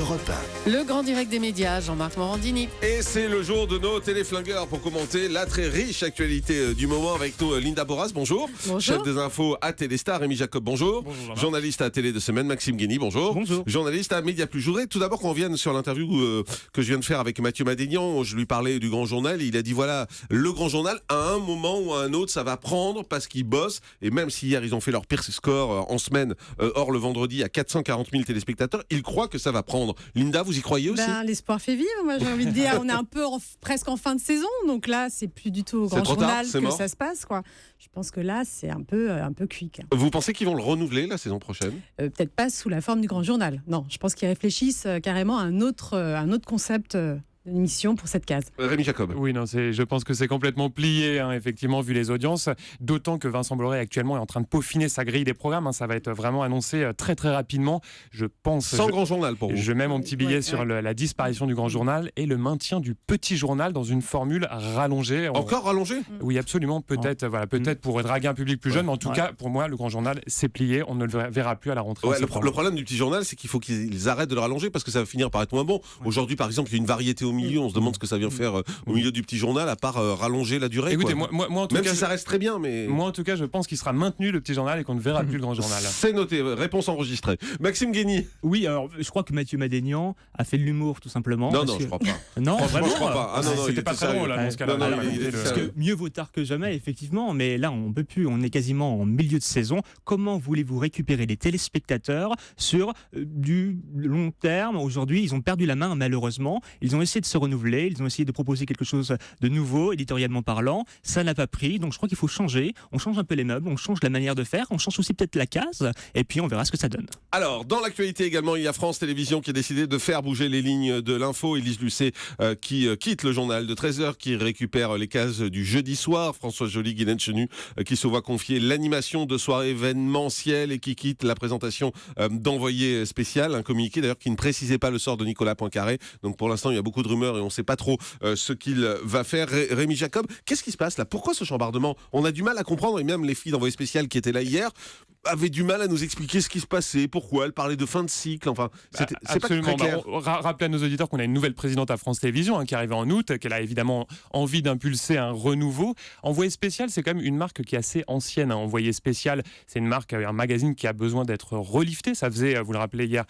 Europe 1. Le grand direct des médias, Jean-Marc Morandini. Et c'est le jour de nos téléflingueurs pour commenter la très riche actualité du moment avec nous. Linda Boras, bonjour. Bonjour. Chef des infos à Téléstar, Rémi Jacob, bonjour. Bonjour, Journaliste à Télé de Semaine, Maxime Guény, bonjour. Bonjour. Journaliste à Média Plus. Je voudrais tout d'abord qu'on revienne sur l'interview que je viens de faire avec Mathieu Madénian. Je lui parlais du Grand Journal. Il a dit voilà, le Grand Journal, à un moment ou à un autre, ça va prendre parce qu'ils bossent. Et même si hier, ils ont fait leur pire score en semaine, or le vendredi, à 440 000 téléspectateurs, ils croient que ça va prendre. Linda, vous y croyez aussi? L'espoir fait vivre, moi j'ai envie de dire. On est un peu presque en fin de saison, donc là c'est plus du tout au Grand Journal que ça se passe, quoi. Je pense que là c'est un peu quick. Vous pensez qu'ils vont le renouveler la saison prochaine? Peut-être pas sous la forme du Grand Journal. Non, je pense qu'ils réfléchissent carrément à un autre concept d'émission pour cette case. Rémi Jacob. Oui, non, je pense que c'est complètement plié, effectivement, vu les audiences. D'autant que Vincent Bolloré actuellement est en train de peaufiner sa grille des programmes. Ça va être vraiment annoncé très très rapidement. Je pense. Sans Grand Journal pour vous. Je mets mon petit billet sur la disparition du Grand Journal et le maintien du Petit Journal dans une formule rallongée. Encore rallongée? Oui, absolument. Peut-être, peut-être pour draguer un public plus jeune, mais en tout cas, pour moi, le Grand Journal, c'est plié. On ne le verra plus à la rentrée. Le problème du Petit Journal, c'est qu'il faut qu'ils arrêtent de le rallonger parce que ça va finir par être moins bon. Aujourd'hui, par exemple, il y a une variété au milieu. On se demande ce que ça vient faire au milieu du Petit Journal, à part rallonger la durée. Écoutez, quoi. moi en tout même cas, si ça reste très bien, mais moi en tout cas, je pense qu'il sera maintenu le Petit Journal et qu'on ne verra plus le Grand Journal. C'est noté. Réponse enregistrée. Maxime Guény. Oui, alors je crois que Mathieu Madénian a fait de l'humour tout simplement. Non, je crois pas. Non, Franchement, vraiment. je crois pas. Ah non, c'était pas très drôle là, dans ce cas-là. Parce que mieux vaut tard que jamais, effectivement. Mais là, on peut plus. On est quasiment en milieu de saison. Comment voulez-vous récupérer les téléspectateurs sur du long terme? Aujourd'hui, ils ont perdu la main malheureusement. Ils ont essayé de se renouveler. Ils ont essayé de proposer quelque chose de nouveau, éditorialement parlant. Ça n'a pas pris. Donc je crois qu'il faut changer. On change un peu les meubles. On change la manière de faire. On change aussi peut-être la case. Et puis on verra ce que ça donne. Alors, dans l'actualité également, il y a France Télévisions qui a décidé de faire bouger les lignes de l'info. Élise Lucet qui quitte le journal de 13h, qui récupère les cases du jeudi soir. Françoise Joly, Guylaine Chenu qui se voit confier l'animation de soirées événementielles et qui quitte la présentation d'envoyé spécial. Un communiqué d'ailleurs qui ne précisait pas le sort de Nicolas Poincaré. Donc pour l'instant, il y a beaucoup de rumeurs et on ne sait pas trop ce qu'il va faire. Rémi Jacob, qu'est-ce qui se passe là? Pourquoi ce chambardement? On a du mal à comprendre et même les filles d'envoyé spécial qui étaient là hier avaient du mal à nous expliquer ce qui se passait, pourquoi. Elles parlaient de fin de cycle, enfin, c'est pas très clair. Rappelez à nos auditeurs qu'on a une nouvelle présidente à France Télévisions qui arrive en août, qu'elle a évidemment envie d'impulser un renouveau. Envoyé spécial, c'est quand même une marque qui est assez ancienne. Envoyé spécial, c'est une marque, un magazine qui a besoin d'être relifté. Ça faisait, vous le rappelez hier,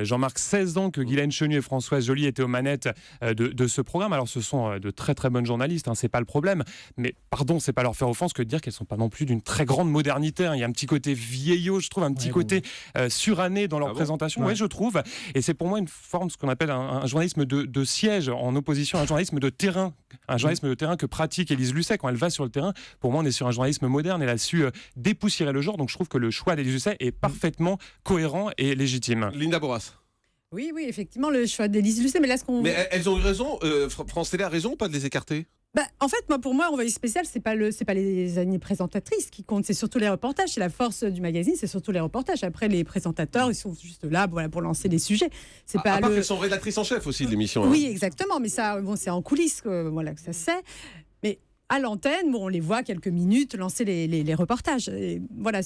Jean-Marc, 16 ans que Guylaine Chenu et Françoise Joly étaient aux manettes de ce programme. Alors ce sont de très très bonnes journalistes, c'est pas le problème. Mais pardon, c'est pas leur faire offense que de dire qu'elles sont pas non plus d'une très grande modernité. Il y a un petit côté vieillot, je trouve, un petit côté suranné dans leur présentation. Oui, je trouve. Et c'est pour moi une forme, ce qu'on appelle un journalisme de siège, en opposition à un journalisme de terrain. Un journalisme de terrain que pratique Élise Lucet quand elle va sur le terrain. Pour moi, on est sur un journalisme moderne. Elle a su dépoussiérer le genre. Donc je trouve que le choix d'Élise Lucet est parfaitement cohérent et légitime. Linda Boras. Oui, effectivement, le choix d'Élise Lucet. Mais là, Mais elles ont eu raison. France Télé a raison ou pas de les écarter? En fait, pour moi, Envoyé spécial, c'est pas les années présentatrices qui comptent, c'est surtout les reportages. C'est la force du magazine, c'est surtout les reportages. Après, les présentateurs, ils sont juste là, pour lancer les sujets. C'est pas à part qu'elles sont rédactrices en chef aussi de l'émission. Oui, exactement. Mais ça, c'est en coulisses, que ça se sait. Mais à l'antenne, on les voit quelques minutes lancer les reportages. Et voilà.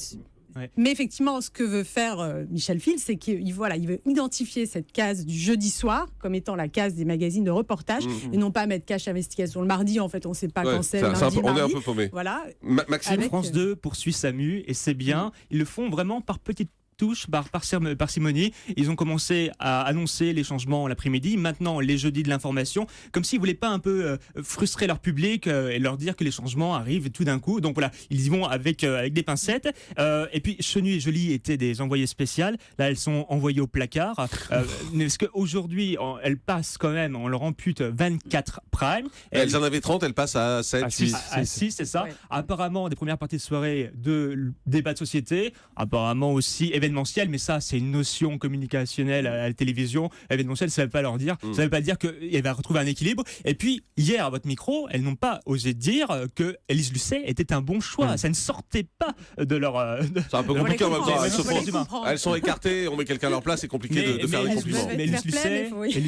Ouais. Mais effectivement, ce que veut faire Michel Fils, c'est qu'il veut identifier cette case du jeudi soir comme étant la case des magazines de reportage et non pas mettre Cache Investigation le mardi. En fait, on ne sait pas quand c'est. On est un peu paumé. Voilà. Maxime, France 2 poursuit SAMU et c'est bien. Ils le font vraiment par petites touche par parcimonie. Ils ont commencé à annoncer les changements l'après-midi, maintenant les jeudis de l'information, comme s'ils ne voulaient pas un peu frustrer leur public et leur dire que les changements arrivent tout d'un coup. Donc voilà, ils y vont avec des pincettes. Et puis Chenu et Joly étaient des envoyées spéciales. Là, elles sont envoyées au placard. Parce qu'aujourd'hui, elles passent quand même, on leur ampute 24 primes. Elles en avaient 30, elles passent à 7, 6. À 6, c'est ça. Ouais. Apparemment, des premières parties de soirée de débat de société. Apparemment aussi événementiel, mais ça, c'est une notion communicationnelle à la télévision. Événementiel, ça ne veut pas leur dire. Ça ne veut pas dire qu'elle va retrouver un équilibre. Et puis, hier, à votre micro, elles n'ont pas osé dire que Élise Lucet était un bon choix. Ça ne sortait pas de leur. C'est un peu compliqué en même temps. Elles sont écartées, on met quelqu'un à leur place, c'est compliqué de faire des compliments. Mais Élise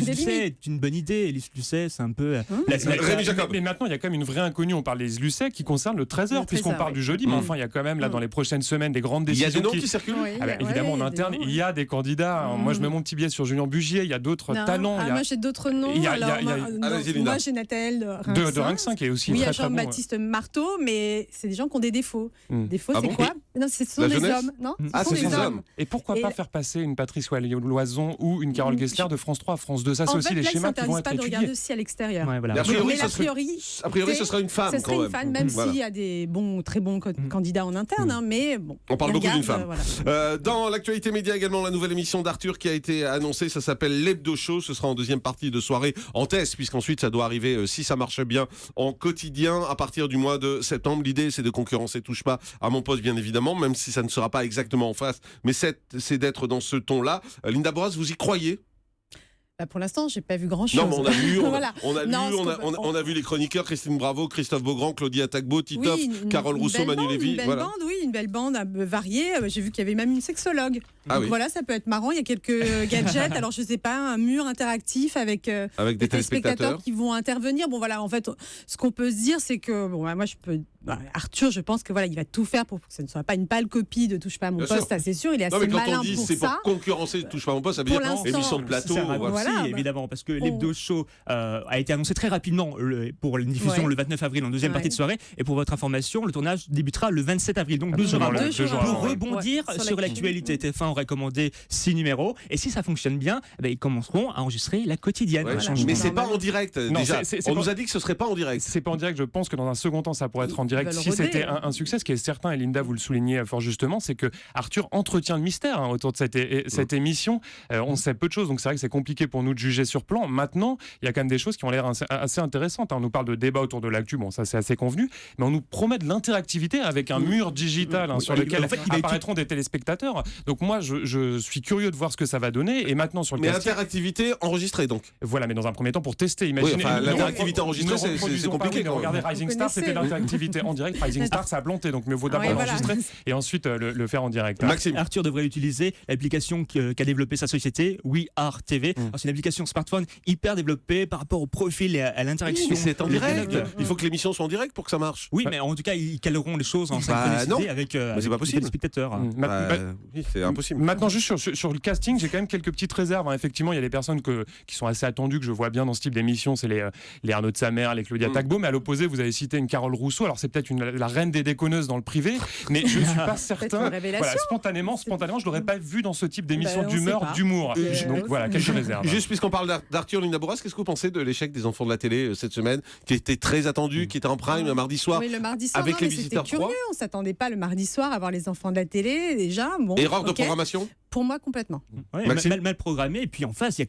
Lucet est une bonne idée. Élise Lucet, c'est un peu. Rémi Jacob. Mais maintenant, il y a quand même une vraie inconnue. On parle d'Élise Lucet qui concerne le 13h, puisqu'on parle du jeudi. Mais enfin, il y a quand même, là, dans les prochaines semaines, des grandes décisions. Il y a des noms qui circulent. évidemment, en Ouais, interne, des noms, il y a des candidats. Moi, je mets mon petit biais sur Julien Bugier. Il y a d'autres Non. talents. Ah, moi, j'ai d'autres noms. il y a- Alors, il y a- Allez-y, Linda. moi, j'ai Nathalie de de Rinc 5 qui est aussi Oui, il y a très, très bon. Jean-Baptiste Marteau, mais c'est des gens qui ont des défauts. Défauts, Ah c'est bon quoi? Non, ce sont La des jeunesse hommes. Non, Ah, ce sont ce des sont des hommes. hommes. Et pourquoi pas faire passer une Patrice Loison ou une Carole Guescler de France 3 à France 2? Ça, c'est En aussi fait, les là, ils schémas qui vont s'interdisent être pas de étudiés. regarder aussi à l'extérieur. Ouais, voilà. Mais a priori, Mais ça a serait- priori, ce serait une femme ce quand serait une même. femme, même Voilà. s'il y a des très bons candidats en interne, hein, mais bon. On parle ils beaucoup d'une regardent, femme. voilà. Dans l'actualité média également, la nouvelle émission d'Arthur qui a été annoncée, ça s'appelle l'Hebdo Show. Ce sera en deuxième partie de soirée en test, puisqu'ensuite ça doit arriver, si ça marche bien, en quotidien à partir du mois de septembre. L'idée, c'est de concurrencer Touche pas à mon poste, bien évidemment, même si ça ne sera pas exactement en face, mais c'est d'être dans ce ton-là. Linda Borras, vous y croyez? Bah, pour l'instant, j'ai pas vu grand-chose. Non, mais on a lu, Voilà. Non, on a vu les chroniqueurs, Christine Bravo, Christophe Beaugrand, Claudia Tagbo, Titoff, Oui, Carole Rousseau, belle Manu bande, Lévy. Une belle Voilà. bande, oui, une belle bande un peu variée. J'ai vu qu'il y avait même une sexologue. Ah Donc oui. voilà, ça peut être marrant. Il y a quelques gadgets. Alors, je sais pas, un mur interactif avec Avec des téléspectateurs. qui vont intervenir. Bon, voilà, en fait, ce qu'on peut se dire, c'est que, bon, moi, Arthur, je pense que voilà, il va tout faire pour que ce ne soit pas une pâle copie de Touche pas à mon Bien poste, sûr. ça c'est sûr. Il est Non, assez mais quand malin on dit pour c'est ça. pour concurrencer Touche pas à mon poste, ça veut Pour dire l'instant, émission de plateau. Ça raccourci, voilà, évidemment, parce que l'Hebdo Show a été annoncé très rapidement pour une diffusion Ouais. le 29 avril en deuxième partie de soirée. Et pour votre information, le tournage débutera le 27 avril, donc 2 jours Absolument, avant. Deux jours Pour avant, ouais. rebondir Ouais, sur l'actualité, TF1 ont recommandé 6 numéros. Et si ça fonctionne bien, eh ben, ils commenceront à enregistrer la quotidienne. Ouais, Un changement. mais c'est pas en direct Non, déjà. c'est On pas- nous a dit que ce serait pas en direct. C'est pas en direct, je pense que dans un second temps ça pourrait être en direct Ils veulent si roder. c'était un succès. Ce qui est certain, et Linda vous le soulignez fort justement, c'est que Arthur entretient le mystère autour de cette émission. On sait peu de choses, donc c'est vrai que c'est compliqué pour nous de juger sur plan. Maintenant, il y a quand même des choses qui ont l'air assez intéressantes. On nous parle de débat autour de l'actu, bon ça c'est assez convenu, mais on nous promet de l'interactivité avec un mur digital sur lequel En fait, il va apparaîtront des téléspectateurs. Donc moi je suis curieux de voir ce que ça va donner. Et maintenant sur le Mais casting, interactivité enregistrée donc. voilà, mais dans un premier temps pour tester. Imaginez, Oui, enfin, nous- l'interactivité enregistrée, nous c'est reproduisons pas, compliqué, oui, mais quand même. regardez Rising Vous Star, c'était de connaissez. l'interactivité en direct. Rising Star, ça a planté, donc mieux vaut d'abord Oui, voilà. l'enregistrer et ensuite le faire en direct. Maxime. Arthur devrait utiliser l'application qu'a développée sa société, We Are TV. Alors, c'est une application smartphone hyper développée par rapport au profil et à l'interaction. Mais c'est en Les direct. téléspectateurs. Il faut que l'émission soit en direct pour que ça marche. Oui, mais en tout cas, ils caleront les choses en Bah, synchronicité non. avec, c'est avec pas les possible. téléspectateurs. Bah, oui, c'est impossible. Maintenant, juste sur le casting, j'ai quand même quelques petites réserves. Effectivement, il y a des personnes qui sont assez attendues, que je vois bien dans ce type d'émission. C'est les Arnaud de Samer, les Claudia Tagbo. Mais à l'opposé, vous avez cité une Carole Rousseau. Alors, c'est peut-être la reine des déconneuses dans le privé, mais je ne suis pas certain. une révélation. Voilà, spontanément, je ne l'aurais pas vu dans ce type d'émission Ben, on sait d'humeur, pas. d'humour. on Donc voilà, sait quelques pas. réserves. Juste puisqu'on parle d'Arthur, Linda Borras, qu'est-ce que vous pensez de l'échec des enfants de la télé cette semaine, qui était très attendu, qui était en prime un mardi soir, Oui, le mardi soir, avec non, les mais c'était visiteurs curieux. 3 On s'attendait pas le mardi soir à voir les enfants de la télé déjà. Bon, Erreur de ok. programmation. Pour moi, complètement. Ouais, Maxime. mal programmé. Et puis en face, il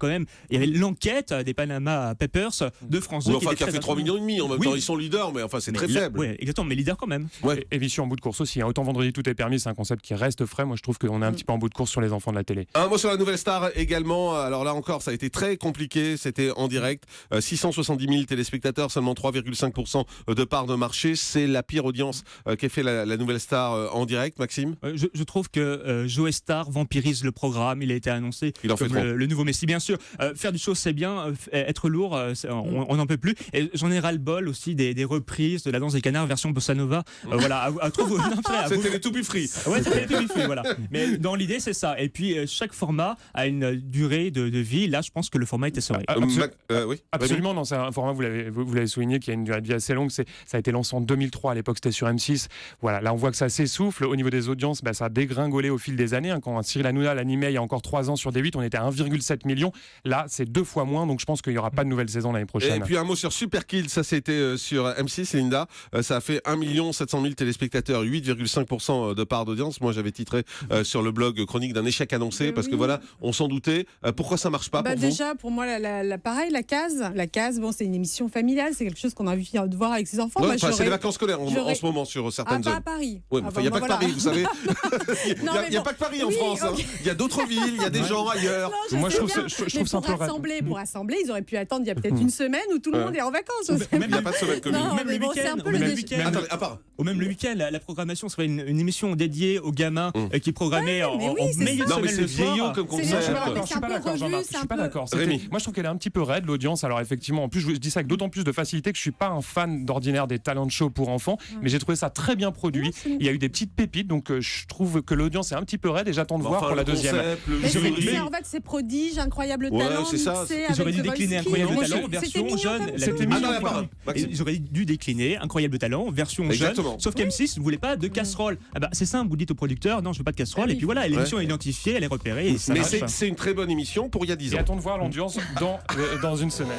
y avait l'enquête des Panama Papers de France 2. Ou enfin, qui a était fait très 3 millions et demi. En même Oui. temps, ils sont leaders, mais enfin, c'est Mais très là- faible. Ouais, exactement, mais leader quand même. Ouais. Et Vichy en bout de course aussi. Autant vendredi tout est permis, c'est un concept qui reste frais. Moi, je trouve qu'on est un petit peu en bout de course sur les enfants de la télé. Un mot sur la nouvelle star également. Alors là encore, ça a été très compliqué. C'était en direct. 670 000 téléspectateurs, seulement 3,5% de part de marché. C'est la pire audience qu'ait fait la nouvelle star en direct, Maxime. Je trouve que Joe Star vampirise le programme. Il a été annoncé Il en fait comme trop. le nouveau Messi. Bien sûr, faire du show, c'est bien. Être lourd, on n'en peut plus. Et j'en ai ras-le-bol aussi des reprises de la danse des canards version bossa nova. Voilà, C'était les Toupie Free. Ouais, c'était tout fait, voilà. Mais dans l'idée, c'est ça. Et puis, chaque format a une durée de vie. Là, je pense que le format était serré. Oui. Absolument, non, c'est un format, vous l'avez souligné, qui a une durée de vie assez longue. Ça a été lancé en 2003, à l'époque c'était sur M6. Voilà, là on voit que ça s'essouffle. Au niveau des audiences, ça a dégringolé au fil des années. Quand Cyril Hanouna l'animait il y a encore 3 ans sur D8, on était à 1,7 million. Là, c'est 2 fois moins, donc je pense qu'il n'y aura pas de nouvelle saison l'année Et prochaine. puis un mot sur Super Kill, ça c'était sur M6, Linda. Ça a fait 1 700 000 téléspectateurs, 8,5% de part d'audience. Moi j'avais titré sur le blog Chronique d'un échec annoncé, parce que oui. voilà, on s'en doutait. Pourquoi ça marche pas pour vous? Déjà, pour moi, pareil, la case, bon, c'est une émission familiale, c'est quelque chose qu'on a envie de voir avec ses enfants. Ouais, Moi, enfin, c'est j'aurais- les vacances scolaires en j'aurais- ce moment sur Ah, certaines pas à zones. Paris. Oui, mais Ah, enfin, il n'y a bon, pas que voilà. Paris, vous savez. Non, Il mais n'y a bon. pas que Paris en Oui, France. hein. ok. Il y a d'autres villes, il y a des gens ailleurs. Non, Moi, je trouve bien. ça Mais un peu pour rassembler, ils auraient pu attendre il y a peut-être une semaine où tout le monde est en vacances. On sait Il n'y a pas de semaine commune. Non, Même mais le bon, c'est un week-end, peu même le le déchet. week-end. Attendez, à part. Ou même le week-end, la programmation serait une émission dédiée aux gamins qui est programmée en mais oui, c'est milieu de Non, mais semaine c'est le soir. vieillot comme C'est les concept. joueurs. Je suis pas d'accord, Jean-Marc. Je suis pas d'accord. Rémi. Moi, je trouve qu'elle est un petit peu raide, l'audience. Alors, effectivement, en plus, je dis ça avec d'autant plus de facilité que je suis pas un fan d'ordinaire des talent show pour enfants, mais j'ai trouvé ça très bien produit. Il y a eu des petites pépites, donc je trouve que l'audience est un petit peu raide et j'attends de voir pour la deuxième. Mais jury. en fait, c'est prodige, incroyable Ouais, talent. c'est ça. mixé Ils auraient avec dû The décliner Voice Incroyable Kids. Talent C'était version mignon jeune. comme C'était tout. mignon. Attends, pardon. Maxime. Ils auraient dû décliner Incroyable Talent version Exactement. jeune. Sauf qu'M6 ne voulait pas de casserole. Ah bah, c'est simple, vous dites au producteur non, je veux pas de casserole. Ah oui. Et puis voilà, l'émission est identifiée, elle est repérée. Et ça Mais marche. c'est une très bonne émission pour il y a 10 Et ans. attends de voir l'audience dans une semaine.